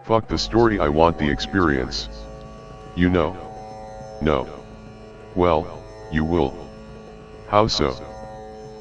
Fuck the story, I want the experience. You know? No. Well, you will. How so?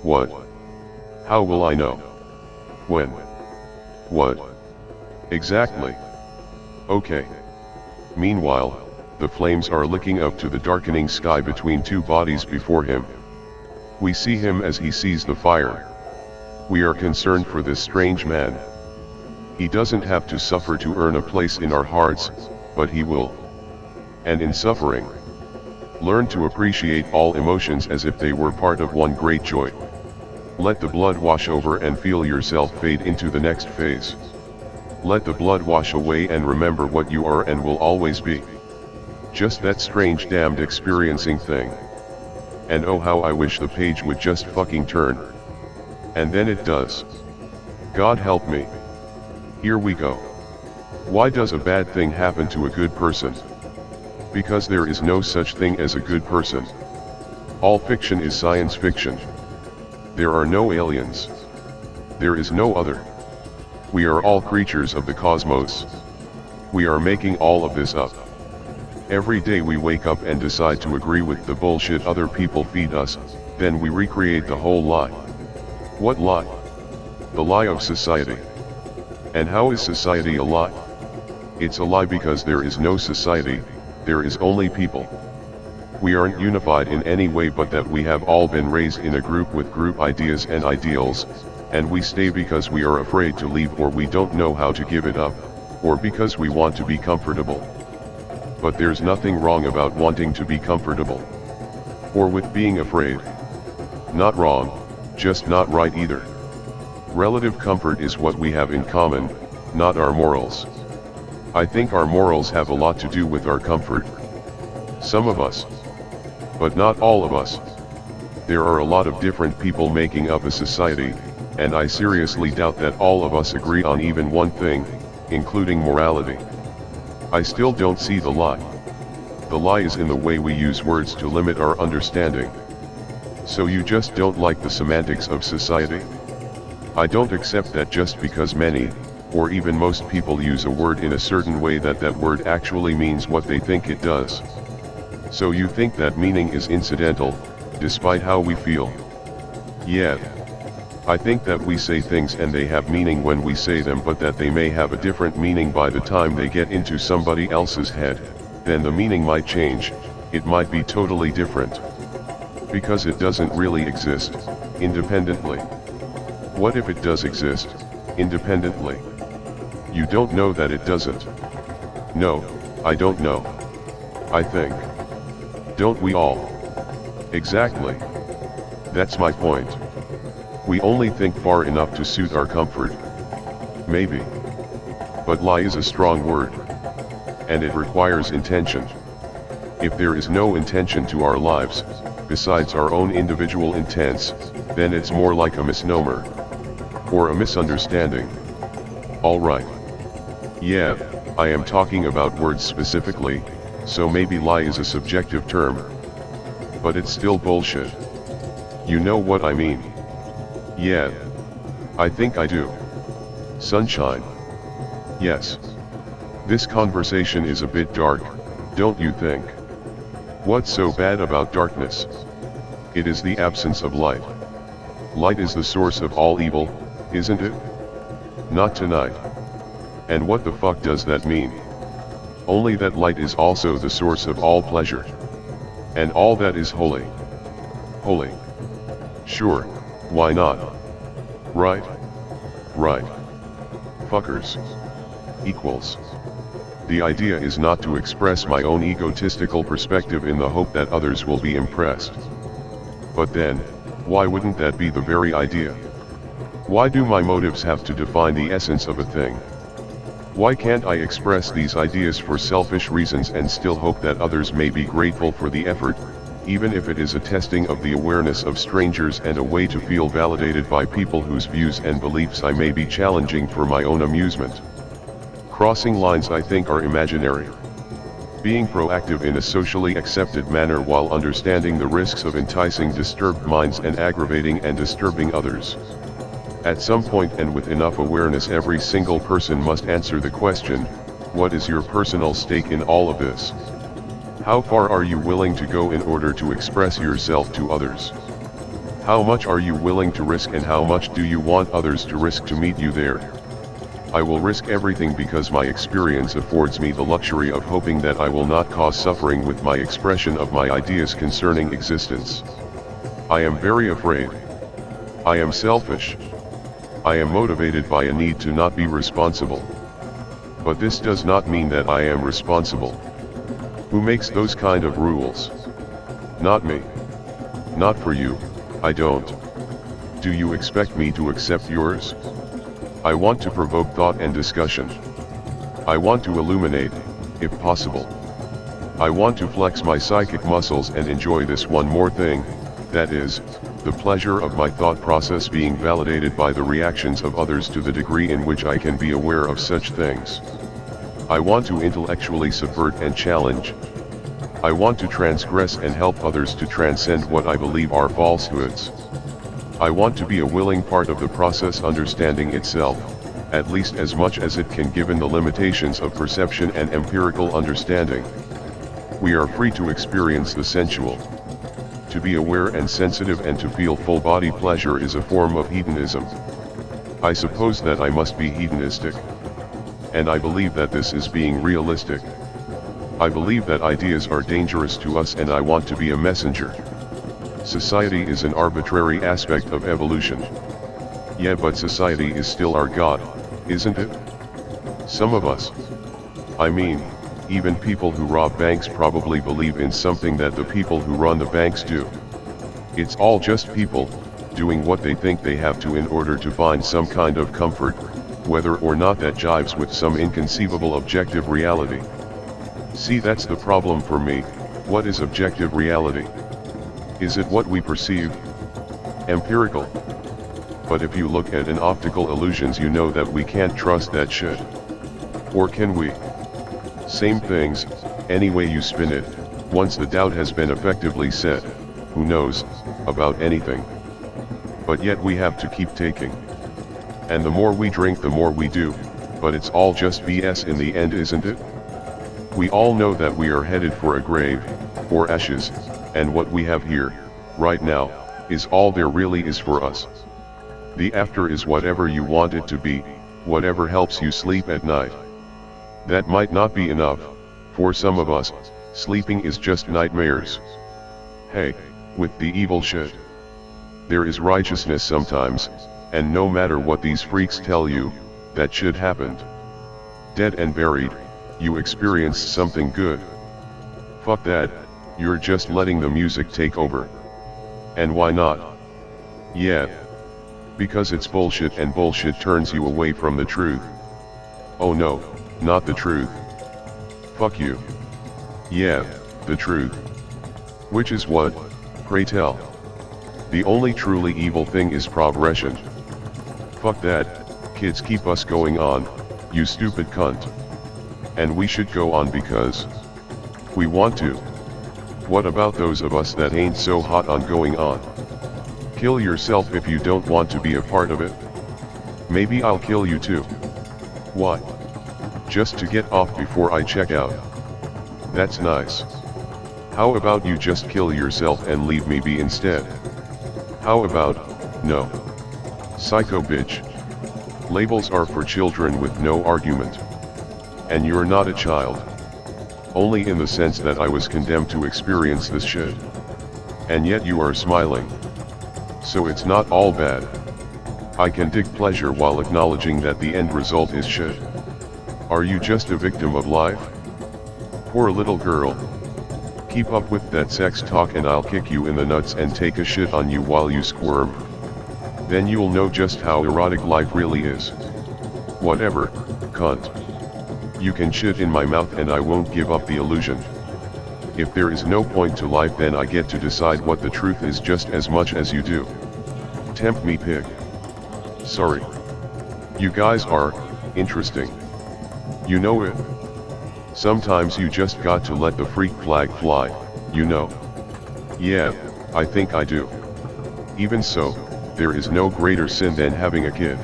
What? How will I know? When? What? Exactly. Okay. Meanwhile, the flames are licking up to the darkening sky between two bodies before him. We see him as he sees the fire. We are concerned for this strange man. He doesn't have to suffer to earn a place in our hearts, but he will. And in suffering, learn to appreciate all emotions as if they were part of one great joy. Let the blood wash over and feel yourself fade into the next phase. Let the blood wash away and remember what you are and will always be. Just that strange damned experiencing thing. And oh how I wish the page would just fucking turn. And then it does. God help me. Here we go. Why does a bad thing happen to a good person? Because there is no such thing as a good person. All fiction is science fiction. There are no aliens. There is no other. We are all creatures of the cosmos. We are making all of this up. Every day we wake up and decide to agree with the bullshit other people feed us, then we recreate the whole lie. What lie? The lie of society. And how is society a lie? It's a lie because there is no society, there is only people. We aren't unified in any way but that we have all been raised in a group with group ideas and ideals, and we stay because we are afraid to leave or we don't know how to give it up, or because we want to be comfortable. But there's nothing wrong about wanting to be comfortable. Or with being afraid. Not wrong, just not right either. Relative comfort is what we have in common, not our morals. I think our morals have a lot to do with our comfort. Some of us. But not all of us. There are a lot of different people making up a society, and I seriously doubt that all of us agree on even one thing, including morality. I still don't see the lie. The lie is in the way we use words to limit our understanding. So you just don't like the semantics of society? I don't accept that just because many, or even most people use a word in a certain way that that word actually means what they think it does. So you think that meaning is incidental, despite how we feel? Yeah. I think that we say things and they have meaning when we say them, but that they may have a different meaning by the time they get into somebody else's head, then the meaning might change, it might be totally different. Because it doesn't really exist, independently. What if it does exist, independently? You don't know that it doesn't. No, I don't know. I think. Don't we all? Exactly. That's my point. We only think far enough to suit our comfort. Maybe. But lie is a strong word. And it requires intention. If there is no intention to our lives, besides our own individual intents, then it's more like a misnomer. Or a misunderstanding. Alright. Yeah, I am talking about words specifically, so maybe lie is a subjective term. But it's still bullshit. You know what I mean? Yeah. I think I do. Sunshine. Yes. This conversation is a bit dark, don't you think? What's so bad about darkness? It is the absence of light. Light is the source of all evil, isn't it? Not tonight. And what the fuck does that mean? Only that light is also the source of all pleasure. And all that is holy. Holy. Sure, why not? Right? Right. Fuckers. Equals. The idea is not to express my own egotistical perspective in the hope that others will be impressed. But then, why wouldn't that be the very idea? Why do my motives have to define the essence of a thing? Why can't I express these ideas for selfish reasons and still hope that others may be grateful for the effort, even if it is a testing of the awareness of strangers and a way to feel validated by people whose views and beliefs I may be challenging for my own amusement? Crossing lines I think are imaginary. Being proactive in a socially accepted manner while understanding the risks of enticing disturbed minds and aggravating and disturbing others. At some point and with enough awareness, every single person must answer the question, What is your personal stake in all of this? How far are you willing to go in order to express yourself to others? How much are you willing to risk, and how much do you want others to risk to meet you there? I will risk everything because my experience affords me the luxury of hoping that I will not cause suffering with my expression of my ideas concerning existence. I am very afraid. I am selfish. I am motivated by a need to not be responsible. But this does not mean that I am responsible. Who makes those kind of rules? Not me. Not for you, I don't. Do you expect me to accept yours? I want to provoke thought and discussion. I want to illuminate, if possible. I want to flex my psychic muscles and enjoy this one more thing, that is, the pleasure of my thought process being validated by the reactions of others to the degree in which I can be aware of such things. I want to intellectually subvert and challenge. I want to transgress and help others to transcend what I believe are falsehoods. I want to be a willing part of the process, understanding itself, at least as much as it can given the limitations of perception and empirical understanding. We are free to experience the sensual. To be aware and sensitive and to feel full body pleasure is a form of hedonism. I suppose that I must be hedonistic. And I believe that this is being realistic. I believe that ideas are dangerous to us, and I want to be a messenger. Society is an arbitrary aspect of evolution. Yeah, but society is still our God, isn't it? Some of us. I mean, even people who rob banks probably believe in something that the people who run the banks do. It's all just people, doing what they think they have to in order to find some kind of comfort, whether or not that jives with some inconceivable objective reality. See, that's the problem for me. What is objective reality? Is it what we perceive? Empirical. But if you look at an optical illusions, you know that we can't trust that shit. Or can we? Same things, any way you spin it, once the doubt has been effectively set, who knows, about anything. But yet we have to keep taking. And the more we drink, the more we do, but it's all just BS in the end, isn't it? We all know that we are headed for a grave, or ashes, and what we have here, right now, is all there really is for us. The after is whatever you want it to be, whatever helps you sleep at night. That might not be enough. For some of us, sleeping is just nightmares. Hey, with the evil shit, there is righteousness sometimes, and no matter what these freaks tell you, that shit happened. Dead and buried, you experienced something good. Fuck that, you're just letting the music take over. And why not? Yeah. Because it's bullshit, and bullshit turns you away from the truth. Oh no, not the truth. Fuck you. Yeah, the truth. Which is what, pray tell? The only truly evil thing is progression. Fuck that, kids, keep us going on, you stupid cunt. And we should go on because we want to. What about those of us that ain't so hot on going on? Kill yourself if you don't want to be a part of it. Maybe I'll kill you too. What? Just to get off before I check out. That's nice. How about you just kill yourself and leave me be instead? How about, no. Psycho bitch. Labels are for children with no argument. And you're not a child. Only in the sense that I was condemned to experience this shit. And yet you are smiling. So it's not all bad. I can dig pleasure while acknowledging that the end result is shit. Are you just a victim of life? Poor little girl. Keep up with that sex talk and I'll kick you in the nuts and take a shit on you while you squirm. Then you'll know just how erotic life really is. Whatever, cunt. You can shit in my mouth and I won't give up the illusion. If there is no point to life, then I get to decide what the truth is just as much as you do. Tempt me, pig. Sorry. You guys are interesting. You know it. Sometimes you just got to let the freak flag fly, you know. Yeah, I think I do. Even so, there is no greater sin than having a kid.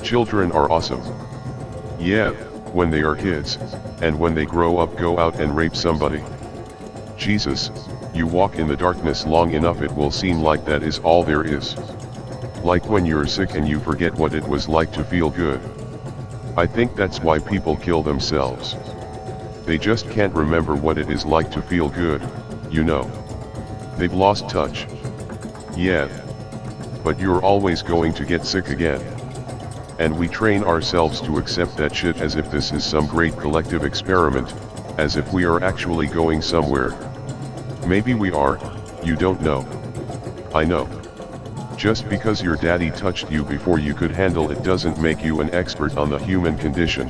Children are awesome. Yeah, when they are kids, and when they grow up go out and rape somebody. Jesus, you walk in the darkness long enough it will seem like that is all there is. Like when you're sick and you forget what it was like to feel good. I think that's why people kill themselves. They just can't remember what it is like to feel good, you know. They've lost touch. Yeah. But you're always going to get sick again. And we train ourselves to accept that shit as if this is some great collective experiment, as if we are actually going somewhere. Maybe we are, you don't know. I know. Just because your daddy touched you before you could handle it doesn't make you an expert on the human condition.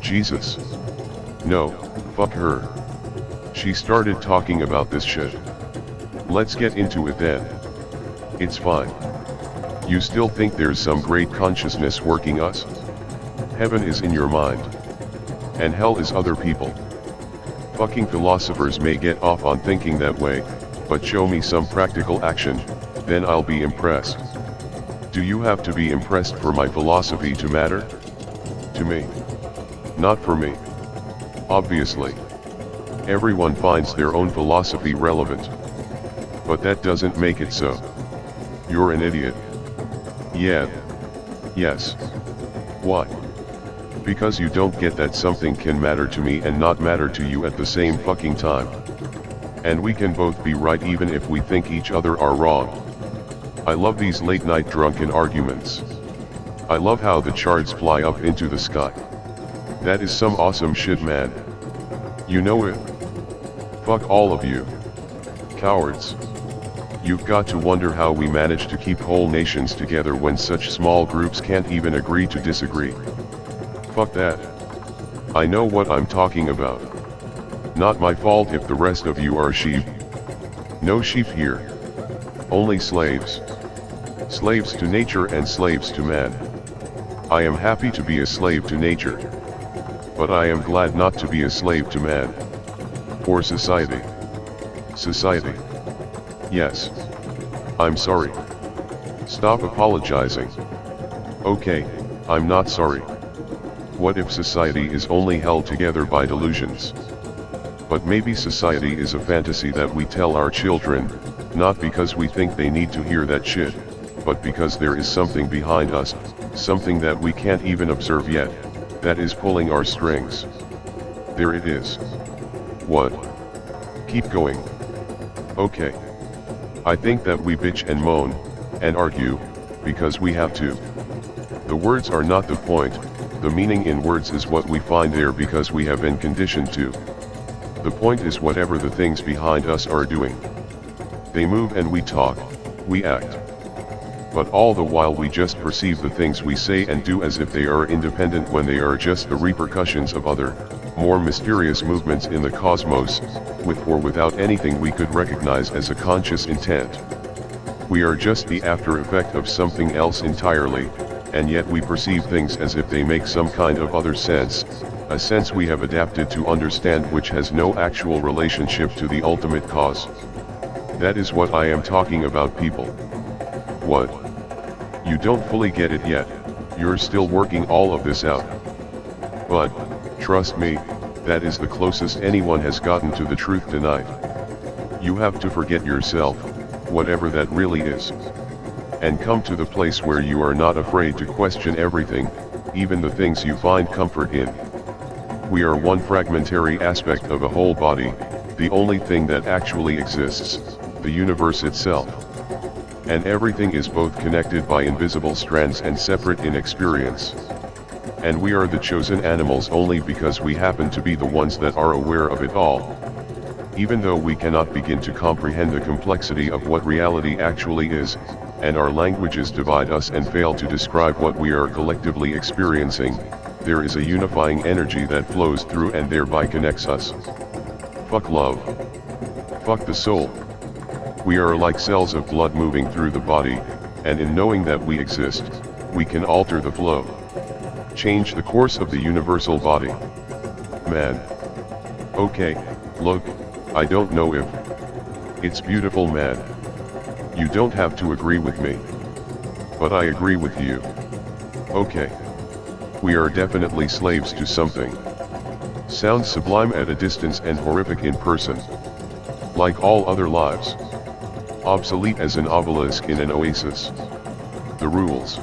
Jesus. No, fuck her. She started talking about this shit. Let's get into it then. It's fine. You still think there's some great consciousness working us? Heaven is in your mind. And hell is other people. Fucking philosophers may get off on thinking that way, but show me some practical action, then I'll be impressed. Do you have to be impressed for my philosophy to matter? To me. Not for me. Obviously. Everyone finds their own philosophy relevant. But that doesn't make it so. You're an idiot. Yeah. Yes. Why? Because you don't get that something can matter to me and not matter to you at the same fucking time. And we can both be right even if we think each other are wrong. I love these late night drunken arguments. I love how the charts fly up into the sky. That is some awesome shit, man. You know it? Fuck all of you. Cowards. You've got to wonder how we manage to keep whole nations together when such small groups can't even agree to disagree. Fuck that. I know what I'm talking about. Not my fault if the rest of you are sheep. No sheep here. Only slaves. Slaves to nature and slaves to man. I am happy to be a slave to nature. But I am glad not to be a slave to man. Or society. Society. Yes. I'm sorry. Stop apologizing. Okay, I'm not sorry. What if society is only held together by delusions? But maybe society is a fantasy that we tell our children, not because we think they need to hear that shit, but because there is something behind us, something that we can't even observe yet, that is pulling our strings. There it is. What? Keep going. Okay. I think that we bitch and moan, and argue, because we have to. The words are not the point, the meaning in words is what we find there because we have been conditioned to. The point is whatever the things behind us are doing. They move and we talk, we act. But all the while we just perceive the things we say and do as if they are independent when they are just the repercussions of other, more mysterious movements in the cosmos, with or without anything we could recognize as a conscious intent. We are just the after effect of something else entirely, and yet we perceive things as if they make some kind of other sense, a sense we have adapted to understand which has no actual relationship to the ultimate cause. That is what I am talking about, people. What? You don't fully get it yet, you're still working all of this out. But, trust me, that is the closest anyone has gotten to the truth tonight. You have to forget yourself, whatever that really is. And come to the place where you are not afraid to question everything, even the things you find comfort in. We are one fragmentary aspect of a whole body, the only thing that actually exists, the universe itself. And everything is both connected by invisible strands and separate in experience. And we are the chosen animals only because we happen to be the ones that are aware of it all. Even though we cannot begin to comprehend the complexity of what reality actually is, and our languages divide us and fail to describe what we are collectively experiencing, there is a unifying energy that flows through and thereby connects us. Fuck love. Fuck the soul. We are like cells of blood moving through the body, and in knowing that we exist, we can alter the flow. Change the course of the universal body. Man. Okay, look, I don't know if it's beautiful, man. You don't have to agree with me. But I agree with you. Okay. We are definitely slaves to something. Sounds sublime at a distance and horrific in person. Like all other lives. Obsolete as an obelisk in an oasis. The rules.